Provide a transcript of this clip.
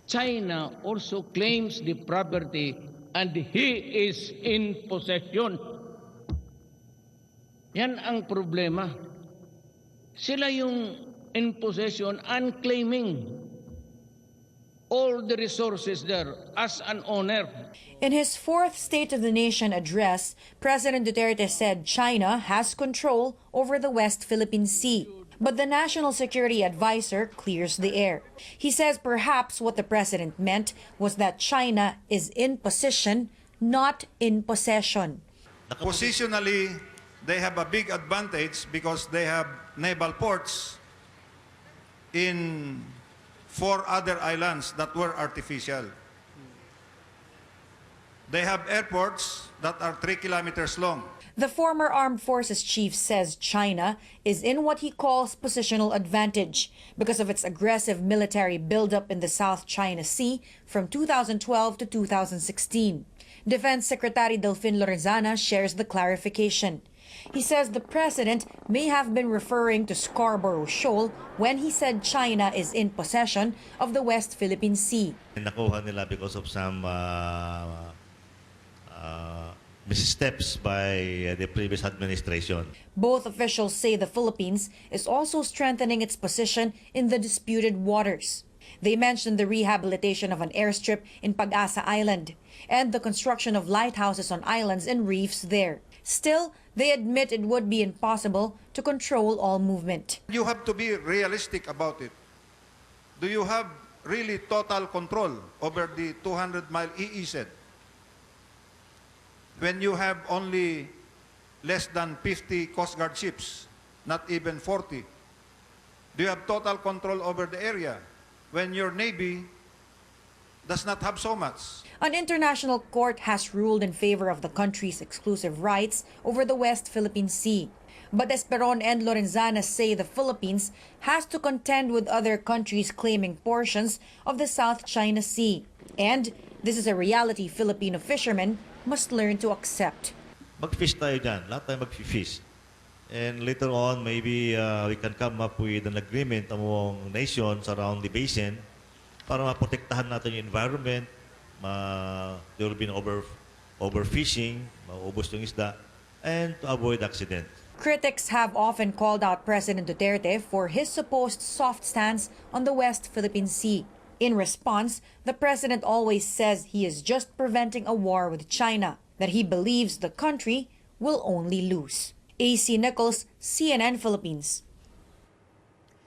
China also claims the property and he is in possession. Yan ang problema. Sila yung in possession and claiming all the resources there as an owner. In his fourth State of the Nation address, President Duterte said China has control over the West Philippine Sea. But the National Security Advisor clears the air. He says perhaps what the president meant was that China is in position, not in possession. Positionally, they have a big advantage because they have naval ports in 4 other islands that were artificial. They have airports that are 3 kilometers long. The former Armed Forces chief says China is in what he calls positional advantage because of its aggressive military buildup in the South China Sea from 2012 to 2016. Defense Secretary Delfin Lorenzana shares the clarification. He says the president may have been referring to Scarborough Shoal when he said China is in possession of the West Philippine Sea. Nakuha nila because of some missteps by the previous administration. Both officials say the Philippines is also strengthening its position in the disputed waters. They mentioned the rehabilitation of an airstrip in Pag-asa Island and the construction of lighthouses on islands and reefs there. Still, they admit it would be impossible to control all movement. You have to be realistic about it. Do you have really total control over the 200-mile EEZ? When you have only less than 50 Coast Guard ships, not even 40? Do you have total control over the area when your Navy does not have so much? An international court has ruled in favor of the country's exclusive rights over the West Philippine Sea. But Esperon and Lorenzana say the Philippines has to contend with other countries claiming portions of the South China Sea. And this is a reality Filipino fishermen must learn to accept. Mag-fish tayo dyan. Lahat tayo mag-fish. And later on, maybe we can come up with an agreement among nations around the basin para maprotektahan natin yung environment, there will be no overfishing, maubos yung isda, and to avoid accident. Critics have often called out President Duterte for his supposed soft stance on the West Philippine Sea. In response, the president always says he is just preventing a war with China, that he believes the country will only lose. AC Nichols, CNN Philippines.